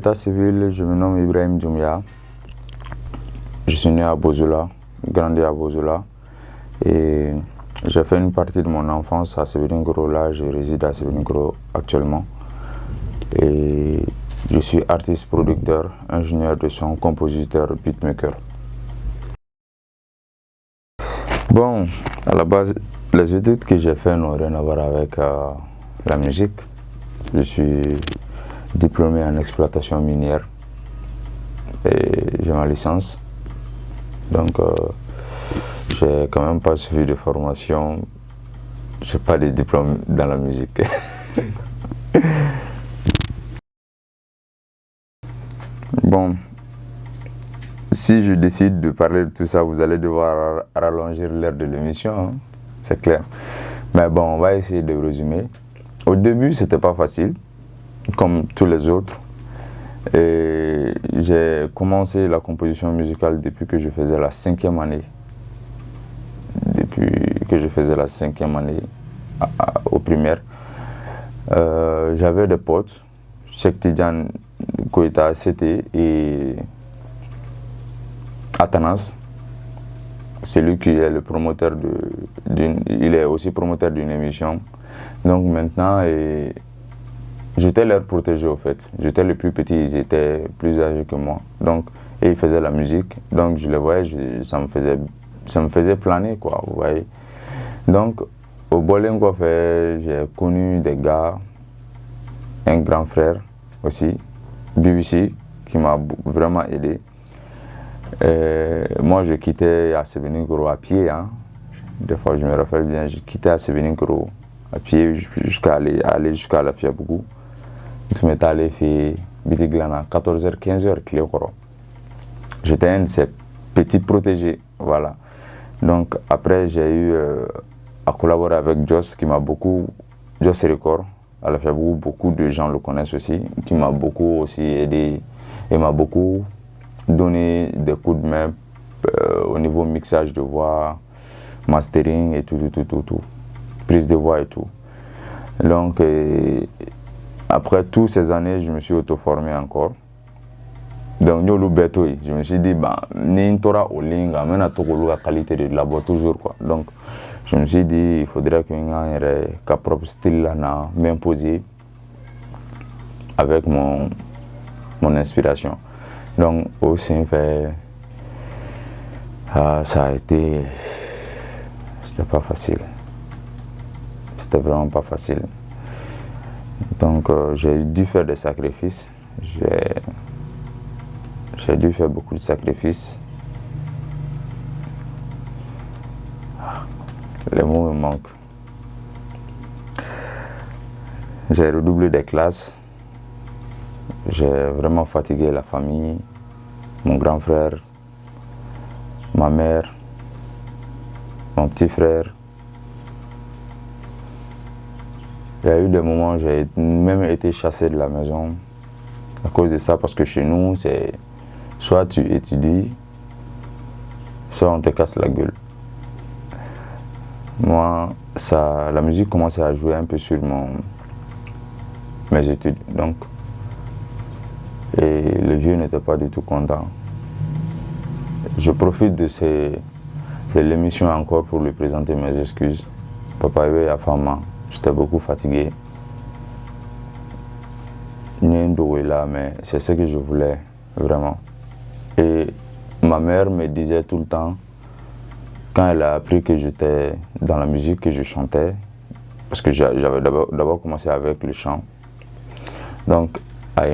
état civil, je me nomme Ibrahim Djoumia. Je suis né à Bozola, grandi à Bozola. Et j'ai fait une partie de mon enfance à Sévérin-Gros. Là, je réside à Sévérin-Gros actuellement. Et je suis artiste, producteur, ingénieur de son, compositeur, beatmaker. Bon, à la base, les études que j'ai faites n'ont rien à voir avec la musique. Je suis diplômé en exploitation minière et j'ai ma licence. Donc, j'ai quand même pas suivi de formation. J'ai pas de diplôme dans la musique. Bon, si je décide de parler de tout ça, vous allez devoir rallonger l'heure de l'émission, hein, c'est clair. Mais bon, on va essayer de résumer. Au début, c'était pas facile, comme tous les autres. Et j'ai commencé la composition musicale depuis que je faisais la 5e année. Depuis que je faisais la 5e année au primaire. J'avais des potes, Cheikh Tidiane Koïta CT et Atanas. C'est lui qui est le promoteur il est aussi promoteur d'une émission. Donc maintenant, j'étais leur protégé au fait. J'étais le plus petit, ils étaient plus âgés que moi. Donc, et ils faisaient la musique. Donc je les voyais, ça me faisait planer quoi, vous voyez. Donc au Bolingo, j'ai connu des gars, un grand frère aussi, BBC, qui m'a vraiment aidé. Moi, je quittais à Sévénin-Gros à pied. Hein. Des fois, je me rappelle bien, je quittais à Sévénin-Gros à pied jusqu'à aller jusqu'à la Fiabougou. Je m'étais allé faire Bitiglana, 14h, 15h, Cléocoro. J'étais un de ces petits protégés, voilà. Donc, après, j'ai eu à collaborer avec Joss, qui m'a beaucoup, Joss Record, à la Fiabougou, beaucoup de gens le connaissent aussi, qui m'a beaucoup aussi aidé et m'a beaucoup donner des coups de main au niveau mixage de voix, mastering et tout, prise de voix et tout. Donc, après toutes ces années, je me suis auto-formé encore. Donc, je me suis dit, ni tora au linga, mais na la qualité de la voix toujours quoi. Donc, je me suis dit, il faudrait que un propre style là m'imposer avec mon inspiration. Donc aussi ça a été, c'était pas facile, c'était vraiment pas facile. Donc j'ai dû faire des sacrifices, j'ai dû faire beaucoup de sacrifices. Les mots me manquent. J'ai redoublé des classes. J'ai vraiment fatigué la famille, mon grand frère, ma mère, mon petit frère. Il y a eu des moments où j'ai même été chassé de la maison à cause de ça, parce que chez nous, c'est soit tu étudies, soit on te casse la gueule. Moi, la musique commençait à jouer un peu sur mes études. Donc, et le vieux n'était pas du tout content. Je profite de l'émission encore pour lui présenter mes excuses. Papa et Fama, j'étais beaucoup fatigué. Niendo est là, mais c'est ce que je voulais vraiment. Et ma mère me disait tout le temps, quand elle a appris que j'étais dans la musique, que je chantais, parce que j'avais d'abord commencé avec le chant. Donc, je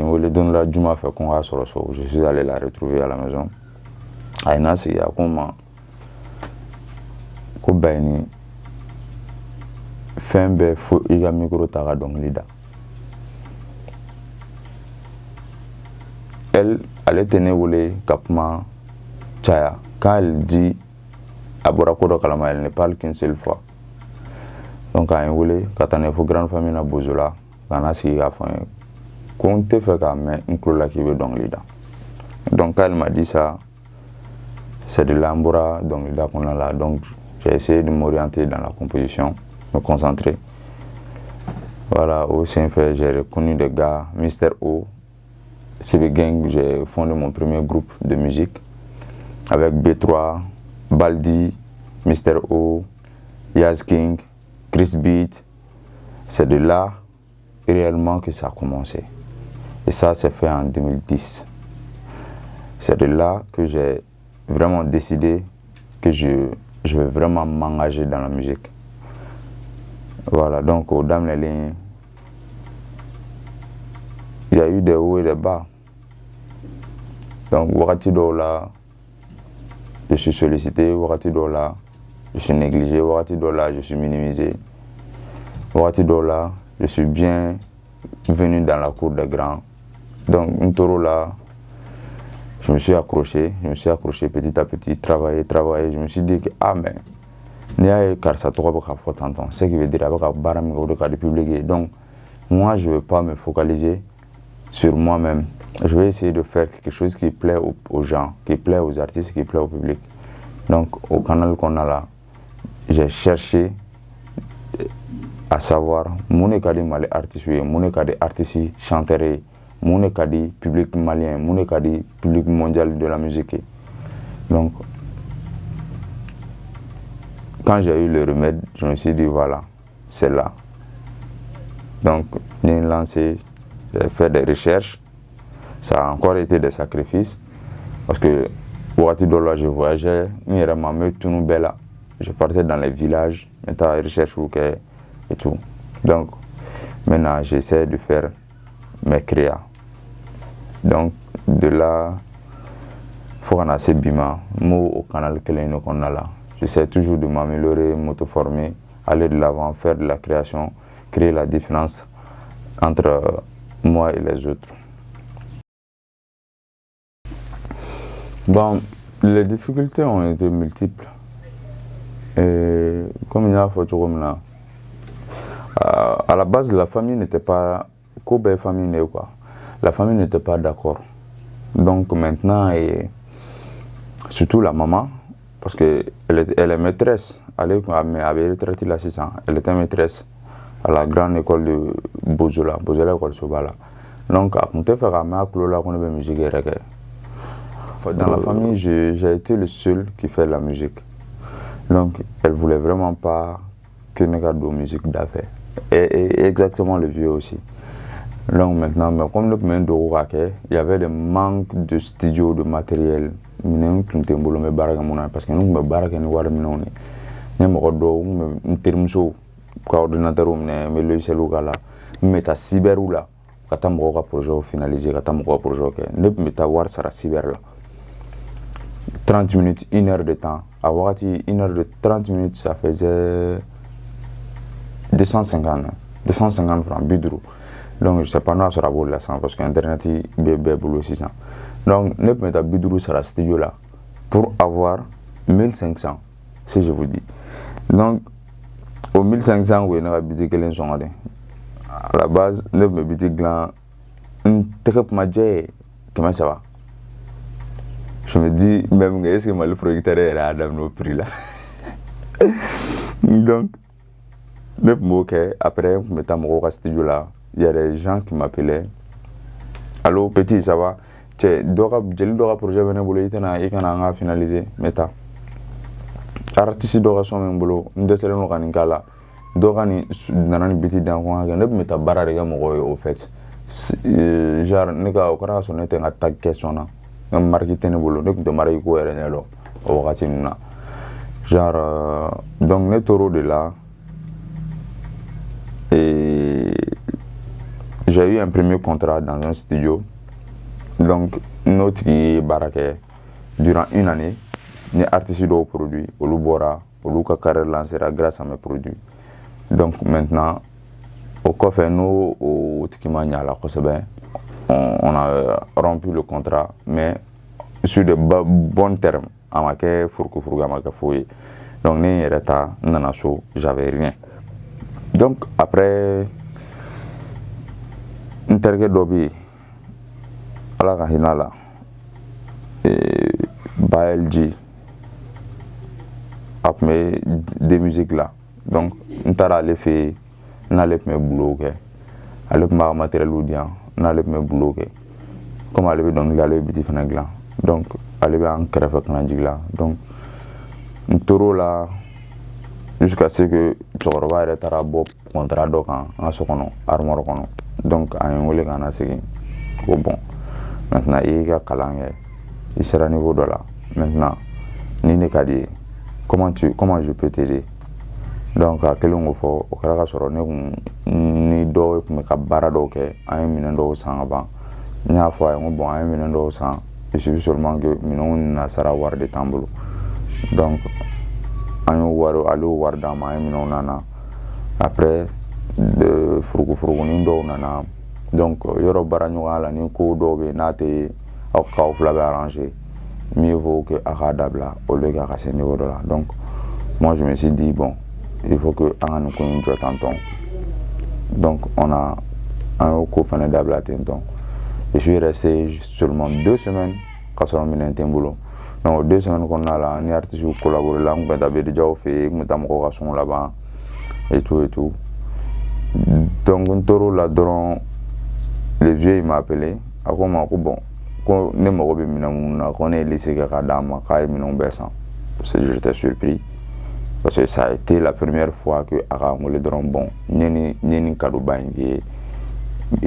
suis allé la retrouver à la maison. Aïna, c'est comment Kobaini Fembe Fou Iga Micro Tara Donglida. Elle tenait Kapma Chaya. Quand elle dit Aborakodo Kalama, elle ne parle qu'une seule fois. Donc, à un quand on est une grande famille à Bozola, on a si à faire compte fait qu'à un clou qui veut donc lida. Donc elle m'a dit ça, c'est de l'ambura donc lida qu'on a là. Donc j'ai essayé de m'orienter dans la composition, me concentrer. Voilà, au Saint-Fait, j'ai reconnu des gars, Mr. O, CB Gang, j'ai fondé mon premier groupe de musique avec B3, Baldi, Mr. O, Yaz King, Chris Beat. C'est de là réellement que ça a commencé. Et ça, c'est fait en 2010. C'est de là que j'ai vraiment décidé que je vais vraiment m'engager dans la musique. Voilà, donc au Dame les lignes, il y a eu des hauts et des bas. Donc, wakati dola, je suis sollicité, wakati dola, je suis négligé, wakati dola, je suis minimisé. Wakati dola, je suis bien venu dans la cour des grands. Donc, Ntoro là, je me suis accroché petit à petit, travaillé. Je me suis dit que, ah, mais, ce qui veut dire que publier. Donc, moi, je ne veux pas me focaliser sur moi-même. Je vais essayer de faire quelque chose qui plaît aux gens, qui plaît aux artistes, qui plaît au public. Donc, au canal qu'on a là, j'ai cherché à savoir, mon écadi malais artiste, mon écadi artiste chanteur, mon écadi public malien, mon écadi public mondial de la musique. Donc, quand j'ai eu le remède, je me suis dit voilà, c'est là. Donc, j'ai lancé, j'ai fait des recherches. Ça a encore été des sacrifices parce que wakati dola je voyageais, je partais dans les villages, mettais recherche et tout. Donc, maintenant, j'essaie de faire mes créas. Donc, de là, il faut qu'on ait assez bima, moi au canal que l'on a là. J'essaie toujours de m'améliorer, m'auto-former, aller de l'avant, faire de la création, créer la différence entre moi et les autres. Bon, les difficultés ont été multiples. Et comme il y a là, à la base, la famille n'était pas, la famille n'était pas d'accord. Donc maintenant, et surtout la maman, parce qu'elle est maîtresse, elle avait retraité la 6 ans, elle était maîtresse à la grande école de Bozola école Sobala. Donc, à compter faire un qu'on musique et reggae. Dans la famille, j'ai été le seul qui fait la musique. Donc, elle ne voulait vraiment pas que nous gardions la musique d'affaires. Et exactement le vieux aussi. Donc maintenant, mais comme le premier il y avait des manques de studio, de matériel. Parce que nous, nous avons coordinateur, mais logiciel, mais ta cyber ou là, quand tu as un projet finalisé, quand tu as un projet, ne peux pas voir ça cyber là. 30 minutes, 1 heure de temps. À voir 1 heure de 30 minutes, ça faisait 250 francs, bidrou. Donc, je ne sais pas, nous, ça va la 100 parce qu'Internet est boulot 600. Donc, ne peux pas bidrou sur la studio là pour avoir 1500, si je vous dis. Donc, au 1500, oui, on a bidrou que les gens à la base, ne peux pas bidrou comment ça va? Je me dis, même, est-ce que le producteur est à nos prix là? Donc, après, je me studio là, il y a des gens qui m'appelaient. Allô, petit, ça va? J'ai le projet il a finalisé. Meta. Artiste d'ora son même boulot, nous décélons le Kala. Dorani, dans petit dans ne peut mettre barre au fait. Genre, nous avons son été en attaque question. Marqué bolo donc de marier quoi genre donc les taureaux de là et j'ai eu un premier contrat dans un studio donc notre qui baraque durant 1 année les artistes au produit au Lubora au Luka carrière lancera grâce à mes produits. Donc maintenant au coffre nous au Tikimania la on a rompu le contrat, mais sur de bons termes. Donc, j'avais rien. Donc, après, intergue dobi, à la Hinala, et BLG, après des musiques là. Donc, on t'a allé faire, on allait me bloquer, allait me matériel audio. On allait me bloquer. comme ale bɛ dɔnkili ale bɛ biti fana dilan donc ale bɛ an kɛrɛfɛ ka na jigi la donc n tor'o la jusqu'à ce que cɛkɔrɔba yɛrɛ taara bɔ contrat dɔ kan an ka so kɔnɔ armoire kɔnɔ donc a ye n wele ka na segin ko bon maintenant i y'i ka kalan kɛ i sera niveau dɔ la maintenant ni ne ka di ye comment je peux t'aider donc a kɛlen k'o fɔ o kɛra ka sɔrɔ ne kun ni dɔw kun bɛ ka baara dɔw kɛ an ye minɛn dɔw san ka ban n y'a fɔ a ye n ko bon an ye minɛn dɔw san il suffit seulement que minɛnw nasara wari de t'an bolo donc an y'o wari ale y'o wari d'an ma an ye minɛnw nana après furukufurukunin dɔw nana donc yɔrɔ baara ɲɔgɔnya la ni ko dɔw bɛ n'a tɛ aw fila bɛ arranger mieux vaut que a k'a dabila au lieu k'a ka se niveau dɔ la donc moi je me suis dit bon il faut que an ka nin ko in jɔ tantɔn donc an y'o ko fana dabila tentɔn je suis resté seulement 2 semaines ka sɔrɔ minɛn tɛ n bolo donc o 2 semaines kɔnɔna la ni artistes collaboré la n kun bɛ taa bedijaw fɛ yen n kun bɛ taa mɔgɔw ka son laban et tout donc n tor'o la dɔrɔn le vieux il m'a appelé a ko n ma ko bon ko ne mago bɛ minɛn minnu na ko ne ye lycée kɛ k'a d'a ma k'a ye minɛnw bɛɛ san parce que j'étais surpris parce que ça a été la première fois que a ka n wele dɔrɔn bon n ye nin cadeauba in k'i ye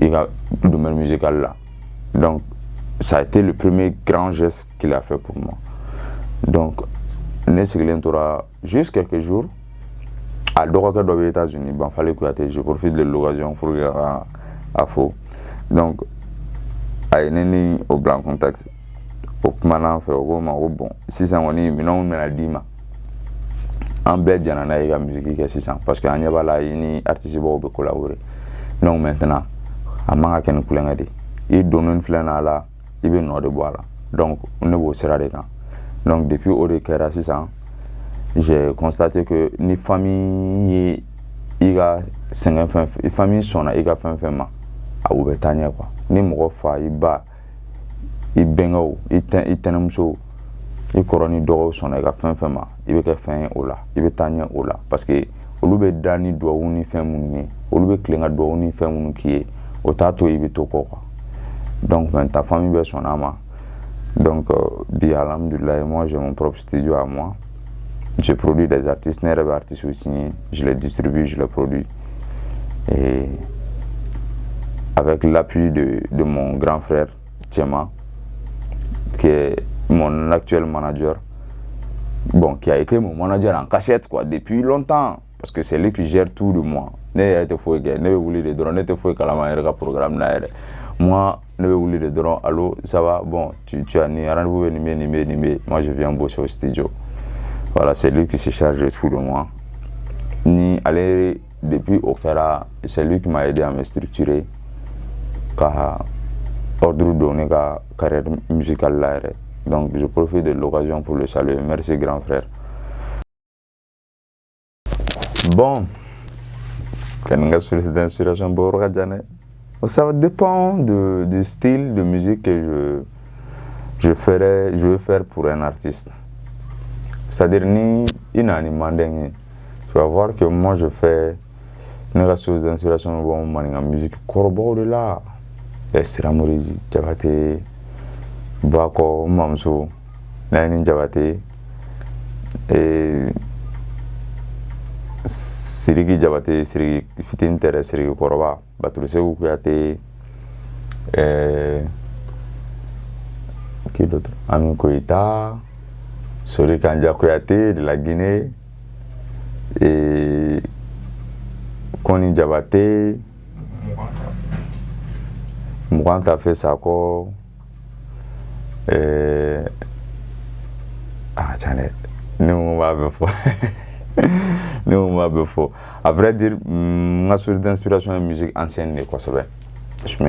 i ka domaine musical la donc ça a été le premier grand geste qu'il a fait pour moi donc ne sigilen tora juste quelques jours a dɔgɔkɛ dɔ bɛ États-Unis Banfale Kuyate je profite de l'occasion pour a fo donc a ye ne ni o bila en contact o kumana an fɛ o ko ma ko bon sisan kɔni minɛnw bɛna d'i ma an bɛɛ jɛna n'a ye ka musique kɛ sisan parce que an ɲɛ b'a la i ni artiste baw bɛ collaborer donc maintenant a man ka kɛ ni kulonkɛ de i donnen filɛ n'a la i bɛ nɔ de bɔ a la donc ne b'o sira de kan donc depuis o de kɛra sisan j'ai constaté que ni famille ye i ka sɛgɛn fɛn fɛn famille sɔnna i ka fɛn fɛn ma a u bɛ taa ɲɛ quoi ni mɔgɔ fa i ba i bɛnkɛw i tɛnɛmusow i kɔrɔ ni dɔgɔw sɔnna i ka fɛn fɛn ma i bɛ kɛ fɛn ye o la i bɛ taa ɲɛ o la parce que olu bɛ da ni duwawu ni fɛn minnu ye olu bɛ tilen ka duwawu ni fɛn minnu k'i ye o t'a to i bɛ to kɔ quoi donc maintenant famille bɛ sɔnna a ma donc bi alhamdulilayi moi j'ai mon propre studio à moi je produis des artistes ne yɛrɛ bɛ artistes aussi je les distribue je les produis et avec l'appui de mon grand frère Thiema qui est mon actuel manager bon qui a été mon manager en cachette quoi depuis longtemps parce que c'est lui qui gère tout de moi ne yɛrɛ tɛ foyi kɛ ne bɛ wuli de dɔrɔn ne tɛ foyi kalama n yɛrɛ ka programme na yɛrɛ moi ne bɛ wuli de dɔrɔn allo ça va bon tu as ni rendez-vous bɛ nin bɛ moi je viens bosser au studio voilà c'est lui qui se charge de tout de moi ni ale depuis o kɛra c'est lui qui m'a aidé à me structurer ka ordre donné ka carrière musicale la yɛrɛ donc je profite de l'occasion pour le saluer merci grand frère bon kan nga source d'inspiration bɔ yɔrɔ ka jan dɛ ça dépend du style de musique que je veux faire pour un artiste c'est-à-dire ni i na ni mandeng ye tu vas voir que moi je fais ne ka source d'inspiration bɔ maninka musique kɔrɔbaw de la Siramoriji Jabate Bako Mamso Nani Jabate Sirigi Jabate Sirigi Fitin Tere Sirigi Koroba Batul Segu Kuyate qui d'autre Ami Koita Sori Kanja Kuyate de la Guinée et Koni Jabate Mouran t'a fait ça quoi tiens nous m'a befo à vrai dire ma source d'inspiration est musique ancienne quoi ça va je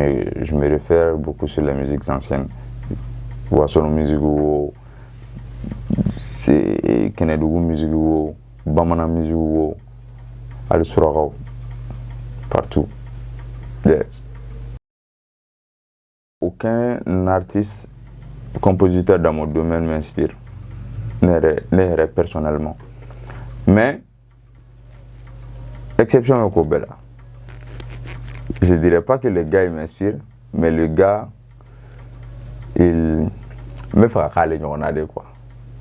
me réfère beaucoup sur les musiques anciennes voici la musique ou c'est Kenedougou musique ou Bamana musique ou Al Suragao partout yes. Aucun artiste, compositeur dans mon domaine m'inspire, ne personnellement. Mais, exception au Kobela. Je ne dirais pas que le gars il m'inspire, mais le gars, il me fera caler quoi.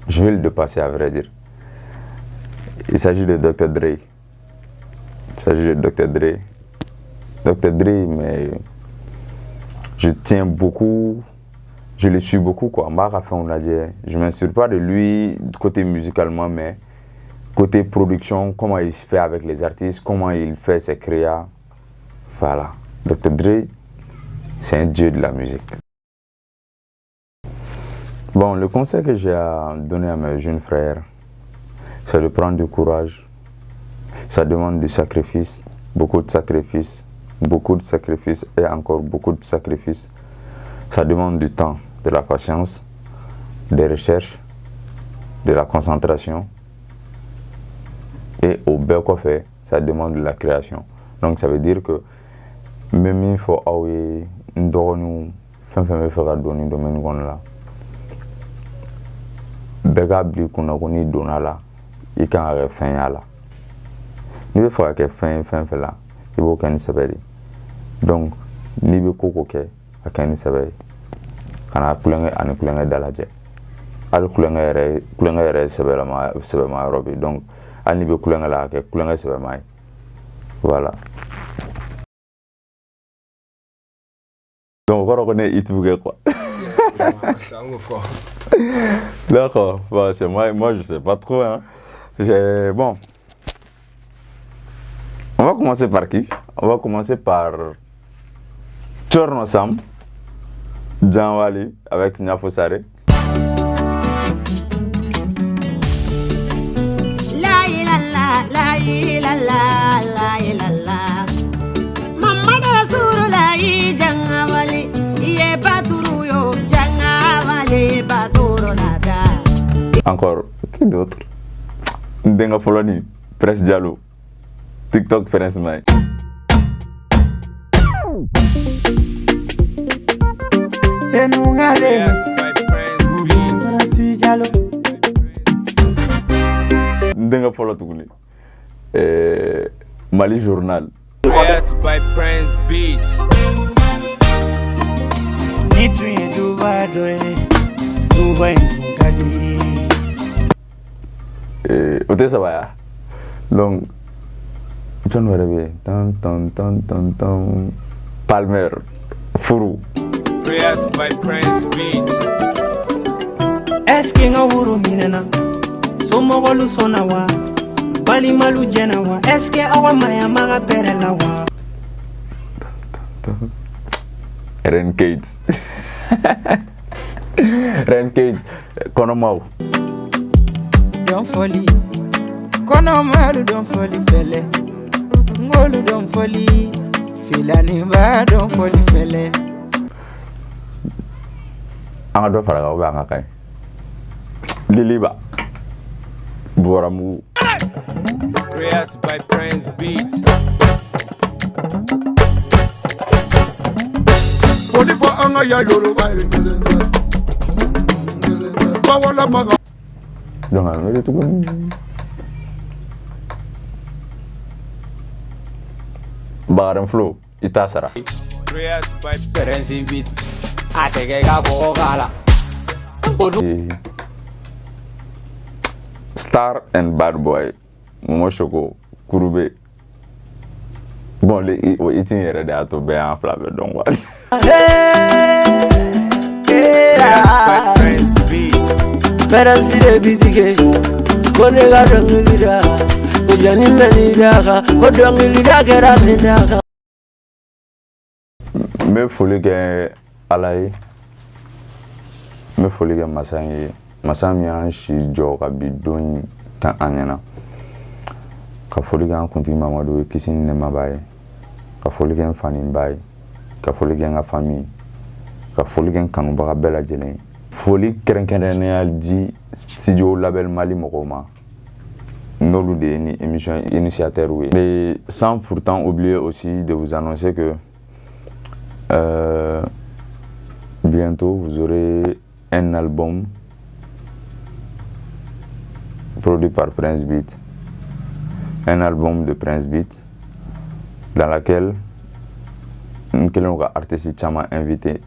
Je vais le dépasser à vrai dire. Il s'agit de Dr. Dre. Il s'agit de Dr. Dre. Dr. Dre, mais je tiens beaucoup, je le suis beaucoup quoi. Je m'inspire pas de lui côté musicalement, mais côté production, comment il se fait avec les artistes, comment il fait ses créas. Voilà. Dr. Dre, c'est un dieu de la musique. Bon, le conseil que j'ai à donner à mes jeunes frères, c'est de prendre du courage. Ça demande du sacrifice, beaucoup de sacrifices et encore beaucoup de sacrifices. Ça demande du temps, de la patience, des recherches, de la concentration. Et au bel quoi fait, ça demande de la création. Donc ça veut dire que même il faut avoir une donne, faire donner domaine qu'on là. Begabli qu'on a connu donna là, il can avoir fin là. Ni be fa que fin là, il faut qu'on s'appelle. Donc ni be koko ke akani s'appelle. Kana kulenga ani kulenga dalaje. Al kulenga yere s'appelle ma robi. Donc al ni be kulenga la ke kulenga s'appelle mai. Voilà. Donc on reconnaît Itouge quoi. D'accord, bah, c'est moi je sais pas trop hein. Bon. On va commencer par qui? On va commencer par Thierno Sam, Jean Wali avec Niafo Sare. Encore, qui d'autre? Ndenga Foloni, Prince Diallo, TikTok Prince Mai. C'est nous allez. Ndenga Folotuguni. Mali Journal. Create by Prince Beat. Ni tu es Dubai, Dubai, Dubai. Ote ça va. Donc, John Werebe, Palmer, Furu. Create by Prince Beat. Est-ce que nga wuro minena? Somo wolu sonawa. Bali malu jenawa. Est-ce que awa maya maga perelawa? Ren Cates. Ren Cates, Konomau. Don't folly. Konomalu don't folly fele. Ngolu don't folly. Filani ba don't folly fele. Anga do fara ga nga kay. Liliba. Boramu. Create by Prince Beat. Oliver anga ya Yoruba. Bawala maga. Donc on tout Baram Flow, Itasara. Create by Prince Beat. Atege ga bogala. Star and Bad Boy. Momo Shoko, Kurube. Bon, les itinéraires de Ato be en flamme donc voilà. By Prince Beat. Beransi de bitike. Kone ga dongilida. Kujani menidaka. Kodongilida kera menidaka. Me foli kɛ Ala ye. Me foli kɛ masa ye. Masa min y'an si jɔ ka bi don kan an ɲɛna. Ka foli kɛ an kuntigi Mamadu ye kisi ni nɛɛma b'a ye. Ka foli kɛ n fa ni n ba ye. Ka foli kɛ n ka famille. Ka foli kɛ n kanubaga bɛɛ lajɛlen ye. Foli kɛrɛnkɛrɛnnenya di studio label Mali mɔgɔw ma. N'olu de ye ni émission initiateur ye. Mais sans pourtant oublier aussi de vous annoncer que bientôt vous aurez un album produit par Prince Beat, un album de Prince Beat dans laquelle nous avons artistes invité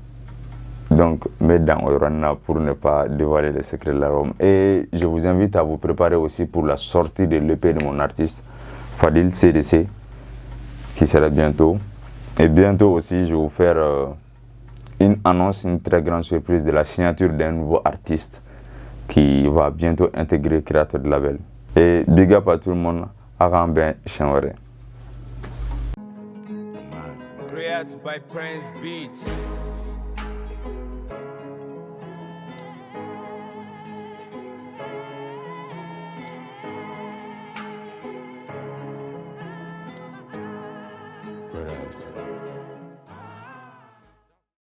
Donc, mais dans Orana pour ne pas dévoiler les secrets de l'arôme. Et je vous invite à vous préparer aussi pour la sortie de l'EP de mon artiste, Fadil CDC, qui sera bientôt. Et bientôt aussi, je vais vous faire une annonce, une très grande surprise de la signature d'un nouveau artiste qui va bientôt intégrer Créateur de Label. Et big up à tout le monde, Aramben Chenwere. Created by Prince Beat.